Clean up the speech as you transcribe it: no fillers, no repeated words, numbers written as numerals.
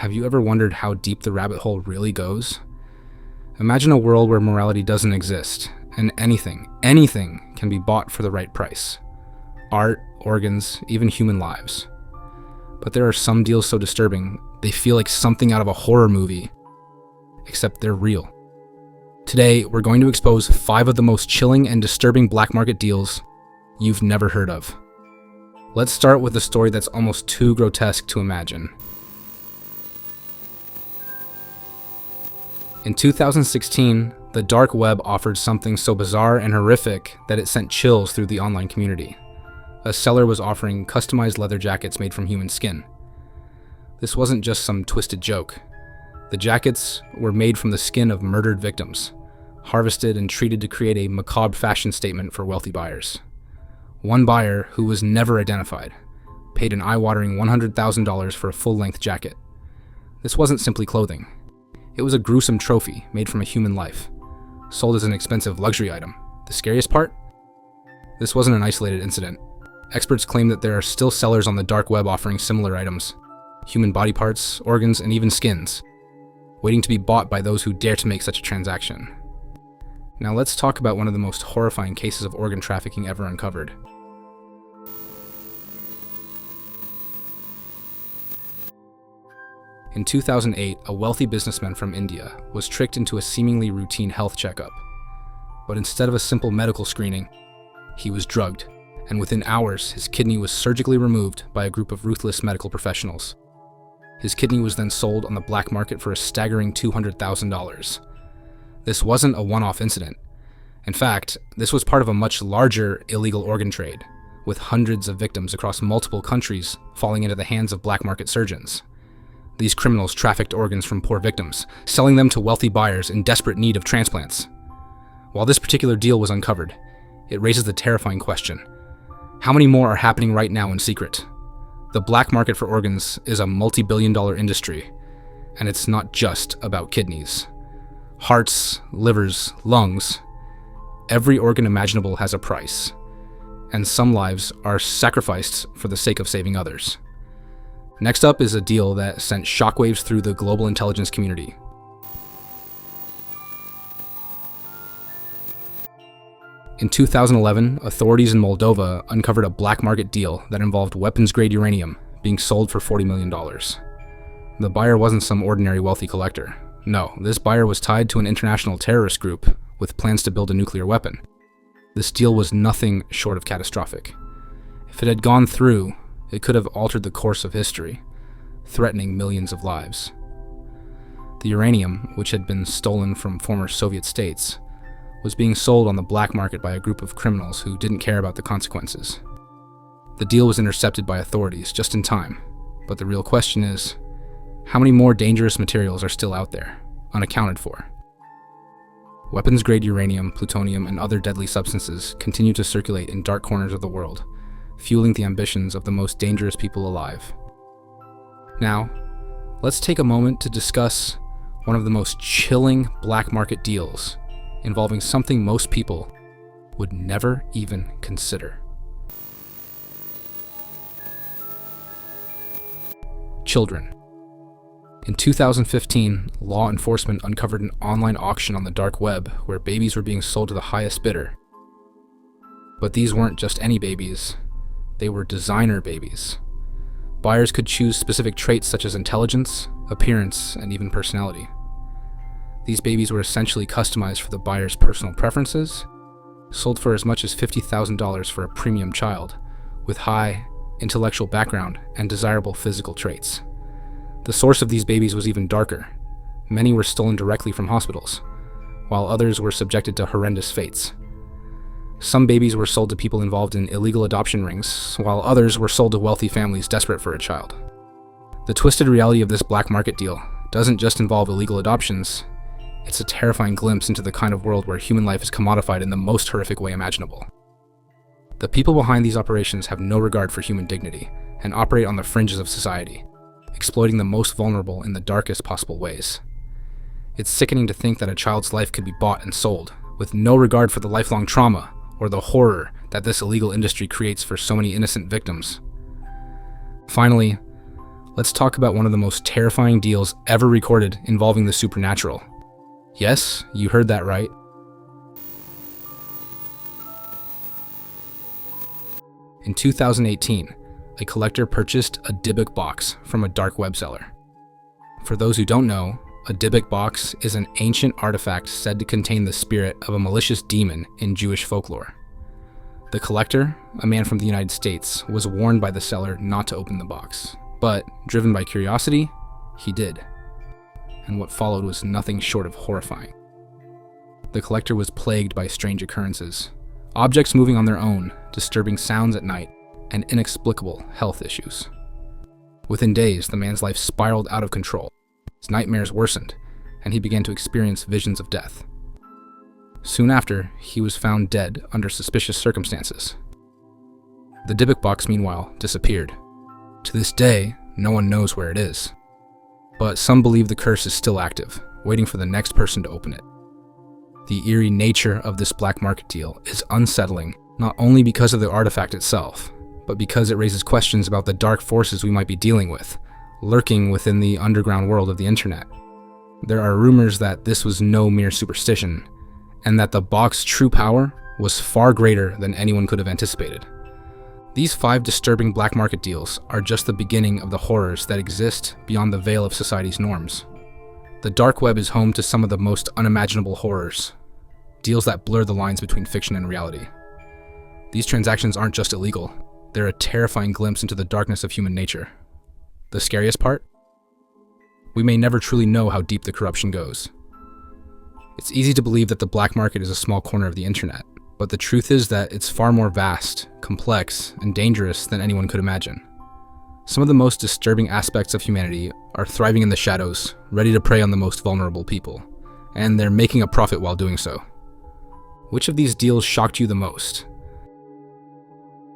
have you ever wondered how deep the rabbit hole really goes? Imagine a world where morality doesn't exist, and anything can be bought for the right price. Art, organs, even human lives. But there are some deals so disturbing, they feel like something out of a horror movie, except they're real. Today, we're going to expose 5 of the most chilling and disturbing black market deals you've never heard of. Let's start with a story that's almost too grotesque to imagine. In 2016, the dark web offered something so bizarre and horrific that it sent chills through the online community. A seller was offering customized leather jackets made from human skin. This wasn't just some twisted joke. The jackets were made from the skin of murdered victims, harvested and treated to create a macabre fashion statement for wealthy buyers. One buyer, who was never identified, paid an eye-watering $100,000 for a full-length jacket. This wasn't simply clothing. It was a gruesome trophy made from a human life, sold as an expensive luxury item. The scariest part? This wasn't an isolated incident. Experts claim that there are still sellers on the dark web offering similar items, human body parts, organs, and even skins, waiting to be bought by those who dare to make such a transaction. Now let's talk about one of the most horrifying cases of organ trafficking ever uncovered. In 2008, a wealthy businessman from India was tricked into a seemingly routine health checkup. But instead of a simple medical screening, he was drugged, and within hours, his kidney was surgically removed by a group of ruthless medical professionals. His kidney was then sold on the black market for a staggering $200,000. This wasn't a one-off incident. In fact, this was part of a much larger illegal organ trade, with hundreds of victims across multiple countries falling into the hands of black market surgeons. These criminals trafficked organs from poor victims, selling them to wealthy buyers in desperate need of transplants. While this particular deal was uncovered, it raises the terrifying question: how many more are happening right now in secret? The black market for organs is a multi-billion-dollar industry, and it's not just about kidneys. Hearts, livers, lungs, every organ imaginable has a price, and some lives are sacrificed for the sake of saving others. Next up is a deal that sent shockwaves through the global intelligence community. In 2011, authorities in Moldova uncovered a black market deal that involved weapons-grade uranium being sold for $40 million. The buyer wasn't some ordinary wealthy collector. No, this buyer was tied to an international terrorist group with plans to build a nuclear weapon. This deal was nothing short of catastrophic. If it had gone through, it could have altered the course of history, threatening millions of lives. The uranium, which had been stolen from former Soviet states, was being sold on the black market by a group of criminals who didn't care about the consequences. The deal was intercepted by authorities just in time, but the real question is, how many more dangerous materials are still out there, unaccounted for? Weapons-grade uranium, plutonium, and other deadly substances continue to circulate in dark corners of the world, fueling the ambitions of the most dangerous people alive. Now, let's take a moment to discuss one of the most chilling black market deals involving something most people would never even consider. Children. In 2015, law enforcement uncovered an online auction on the dark web where babies were being sold to the highest bidder. But these weren't just any babies. They were designer babies. Buyers could choose specific traits such as intelligence, appearance, and even personality. These babies were essentially customized for the buyer's personal preferences, sold for as much as $50,000 for a premium child, with high intellectual background and desirable physical traits. The source of these babies was even darker. Many were stolen directly from hospitals, while others were subjected to horrendous fates. Some babies were sold to people involved in illegal adoption rings, while others were sold to wealthy families desperate for a child. The twisted reality of this black market deal doesn't just involve illegal adoptions, it's a terrifying glimpse into the kind of world where human life is commodified in the most horrific way imaginable. The people behind these operations have no regard for human dignity and operate on the fringes of society, exploiting the most vulnerable in the darkest possible ways. It's sickening to think that a child's life could be bought and sold, with no regard for the lifelong trauma or the horror that this illegal industry creates for so many innocent victims. Finally, let's talk about one of the most terrifying deals ever recorded involving the supernatural. Yes, you heard that right. In 2018, a collector purchased a Dybbuk box from a dark web seller. For those who don't know, a Dybbuk box is an ancient artifact said to contain the spirit of a malicious demon in Jewish folklore. The collector, a man from the United States, was warned by the seller not to open the box, but, driven by curiosity, he did. And what followed was nothing short of horrifying. The collector was plagued by strange occurrences, objects moving on their own, disturbing sounds at night, and inexplicable health issues. Within days, the man's life spiraled out of control. His nightmares worsened, and he began to experience visions of death. Soon after, he was found dead under suspicious circumstances. The Dybbuk box, meanwhile, disappeared. To this day, no one knows where it is. But some believe the curse is still active, waiting for the next person to open it. The eerie nature of this black market deal is unsettling, not only because of the artifact itself, but because it raises questions about the dark forces we might be dealing with, lurking within the underground world of the internet. There are rumors that this was no mere superstition, and that the box's true power was far greater than anyone could have anticipated. These 5 disturbing black market deals are just the beginning of the horrors that exist beyond the veil of society's norms. The dark web is home to some of the most unimaginable horrors, deals that blur the lines between fiction and reality. These transactions aren't just illegal, they're a terrifying glimpse into the darkness of human nature. The scariest part? We may never truly know how deep the corruption goes. It's easy to believe that the black market is a small corner of the internet, but the truth is that it's far more vast, complex, and dangerous than anyone could imagine. Some of the most disturbing aspects of humanity are thriving in the shadows, ready to prey on the most vulnerable people, and they're making a profit while doing so. Which of these deals shocked you the most?